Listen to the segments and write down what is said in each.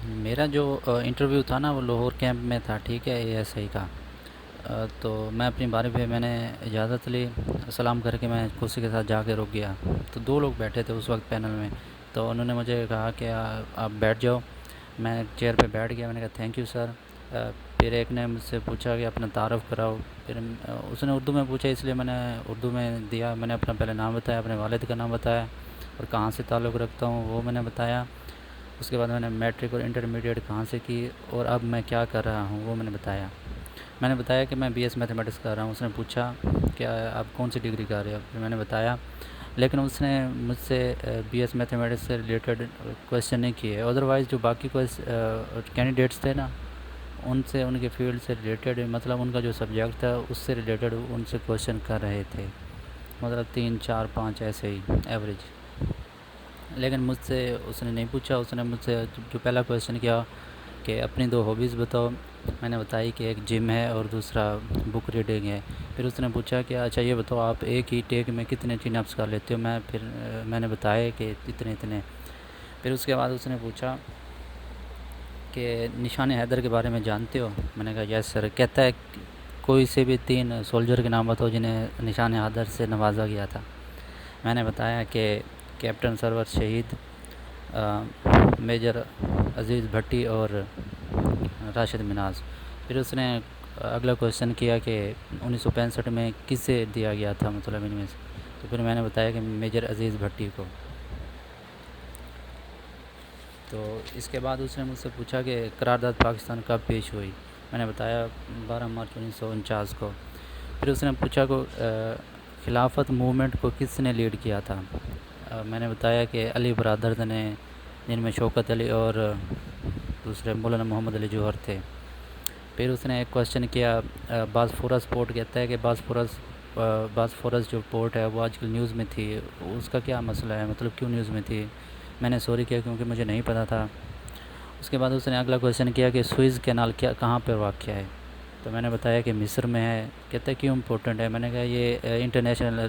میرا جو انٹرویو تھا نا وہ لاہور کیمپ میں تھا، ٹھیک ہے، اے ایس آئی کا۔ تو میں اپنی باری پہ میں نے اجازت لی، سلام کر کے میں کرسی کے ساتھ جا کے رک گیا۔ تو دو لوگ بیٹھے تھے اس وقت پینل میں، تو انہوں نے مجھے کہا کہ آپ بیٹھ جاؤ۔ میں چیئر پہ بیٹھ گیا، میں نے کہا تھینک یو سر۔ پھر ایک نے مجھ سے پوچھا کہ اپنا تعارف کراؤ۔ پھر اس نے اردو میں پوچھا، اس لیے میں نے اردو میں دیا۔ میں نے اپنا پہلے نام بتایا، اپنے والد کا نام بتایا، اور کہاں سے تعلق رکھتا ہوں وہ میں نے بتایا۔ اس کے بعد میں نے میٹرک اور انٹرمیڈیٹ کہاں سے کی، اور اب میں کیا کر رہا ہوں وہ میں نے بتایا۔ میں نے بتایا کہ میں بی ایس میتھمیٹکس کر رہا ہوں۔ اس نے پوچھا کہ آپ کون سی ڈگری کر رہے ہو، پھر میں نے بتایا۔ لیکن اس نے مجھ سے بی ایس میتھمیٹکس سے ریلیٹڈ کویشچن نہیں کیے، ادروائز جو باقی کینڈیڈیٹس تھے نا، ان سے ان کے فیلڈ سے ریلیٹڈ، مطلب ان کا جو سبجیکٹ تھا اس سے ریلیٹڈ ان سے کویشچن کر رہے تھے، مطلب 3 4 5 ایسے ہی ایوریج۔ لیکن مجھ سے اس نے نہیں پوچھا۔ اس نے مجھ سے جو پہلا کویشچن کیا کہ اپنی 2 ہابیز بتاؤ۔ میں نے بتائی کہ ایک جم ہے اور دوسرا بک ریڈنگ ہے۔ پھر اس نے پوچھا کہ اچھا یہ بتاؤ آپ ایک ہی ٹیک میں کتنے چین اپس کر لیتے ہو۔ میں نے بتایا کہ اتنے اتنے۔ پھر اس کے بعد اس نے پوچھا کہ نشان حیدر کے بارے میں جانتے ہو۔ میں نے کہا یس سر۔ کہتا ہے کوئی سے بھی 3 سولجر کے نام بتاؤ جنہیں نشان حیدر سے نوازا گیا تھا۔ میں نے بتایا کہ کیپٹن سرور شہید، میجر عزیز بھٹی اور راشد مناز۔ پھر اس نے اگلا کویشچن کیا کہ 1965 میں کسے دیا گیا تھا، مطلب ان میں سے۔ تو پھر میں نے بتایا کہ میجر عزیز بھٹی کو۔ تو اس کے بعد اس نے مجھ سے پوچھا کہ قرارداد پاکستان کب پیش ہوئی۔ میں نے بتایا 12 مارچ 1949 کو۔ پھر اس نے پوچھا کہ خلافت موومنٹ کو کس نے لیڈ کیا تھا۔ میں نے بتایا کہ علی برادرز نے، جن میں شوکت علی اور دوسرے مولانا محمد علی جوہر تھے۔ پھر اس نے ایک کویشچن کیا، باسفورس پورٹ، کہتا ہے کہ باسفورس جو پورٹ ہے وہ آج کل نیوز میں تھی، اس کا کیا مسئلہ ہے، مطلب کیوں نیوز میں تھی۔ میں نے سوری کیا کیونکہ مجھے نہیں پتہ تھا۔ اس کے بعد اس نے اگلا کویشچن کیا کہ سوئز کینال کہاں پر واقع ہے۔ تو میں نے بتایا کہ مصر میں ہے۔ کہتا ہے کیوں امپورٹنٹ ہے۔ میں نے کہا یہ انٹرنیشنل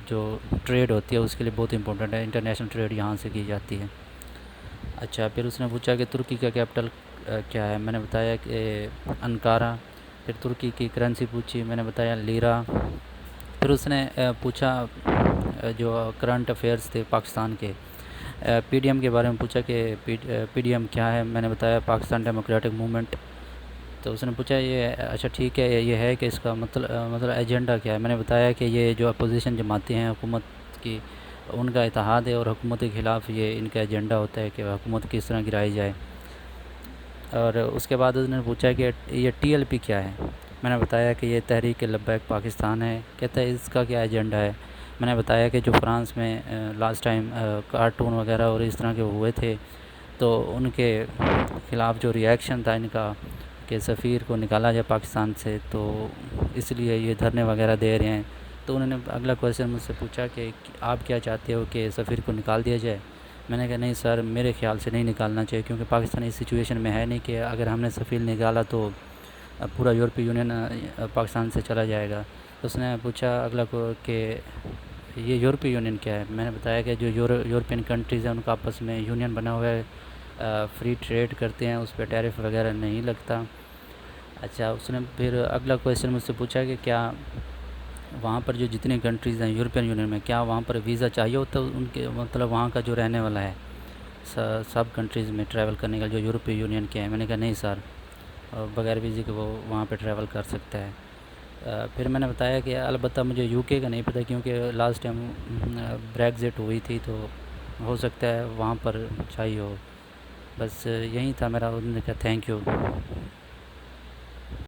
جو ٹریڈ ہوتی ہے اس کے لیے بہت امپورٹنٹ ہے، انٹرنیشنل ٹریڈ یہاں سے کی جاتی ہے۔ اچھا، پھر اس نے پوچھا کہ ترکی کا کیپٹل کیا ہے۔ میں نے بتایا کہ انکارا۔ پھر ترکی کی کرنسی پوچھی، میں نے بتایا لیرا۔ پھر اس نے پوچھا جو کرنٹ افیئرس تھے پاکستان کے، پی ڈی ایم کے بارے میں پوچھا کہ پی ڈی ایم کیا ہے۔ میں نے بتایا پاکستان ڈیموکریٹک موومنٹ۔ تو اس نے پوچھا یہ اچھا ٹھیک ہے یہ ہے کہ اس کا مطلب ایجنڈا کیا ہے۔ میں نے بتایا کہ یہ جو اپوزیشن جماعتیں ہیں حکومت کی، ان کا اتحاد ہے، اور حکومت کے خلاف یہ ان کا ایجنڈا ہوتا ہے کہ حکومت کس طرح گرائی جائے۔ اور اس کے بعد اس نے پوچھا کہ یہ ٹی ایل پی کیا ہے۔ میں نے بتایا کہ یہ تحریک لبیک پاکستان ہے۔ کہتا ہے اس کا کیا ایجنڈا ہے۔ میں نے بتایا کہ جو فرانس میں لاسٹ ٹائم کارٹون وغیرہ اور اس طرح کے ہوئے تھے، تو ان کے خلاف جو ریئیکشن تھا ان کا کہ سفیر کو نکالا جائے پاکستان سے، تو اس لیے یہ دھرنے وغیرہ دے رہے ہیں۔ تو انہوں نے اگلا کویشچن مجھ سے پوچھا کہ آپ کیا چاہتے ہو کہ سفیر کو نکال دیا جائے۔ میں نے کہا نہیں سر، میرے خیال سے نہیں نکالنا چاہیے، کیونکہ پاکستان اس سچویشن میں ہے نہیں کہ اگر ہم نے سفیر نکالا تو پورا یورپی یونین پاکستان سے چلا جائے گا۔ تو اس نے پوچھا اگلا کو کہ یہ یورپی یونین کیا ہے۔ میں نے بتایا کہ جو یورپین کنٹریز ہیں ان کا آپس میں یونین بنا ہوا ہے، فری ٹریڈ کرتے ہیں، اس پہ ٹیرف وغیرہ نہیں لگتا۔ اچھا، اس نے پھر اگلا کویشچن مجھ سے پوچھا کہ کیا وہاں پر جو جتنی کنٹریز ہیں یورپین یونین میں، کیا وہاں پر ویزا چاہیے ہوتا ہے ان کے، مطلب وہاں کا جو رہنے والا ہے سب کنٹریز میں ٹریول کرنے کا جو یورپی یونین کے ہیں۔ میں نے کہا نہیں سر، بغیر ویزے کے وہ وہاں پہ ٹریول کر سکتا ہے۔ پھر میں نے بتایا کہ البتہ مجھے یو کے کا نہیں پتہ، کیونکہ لاسٹ ٹائم بریگزٹ ہوئی تھی، تو ہو سکتا ہے وہاں پر چاہیے ہو۔ بس یہی تھا میرا۔ انہوں نے کہا تھینک یو۔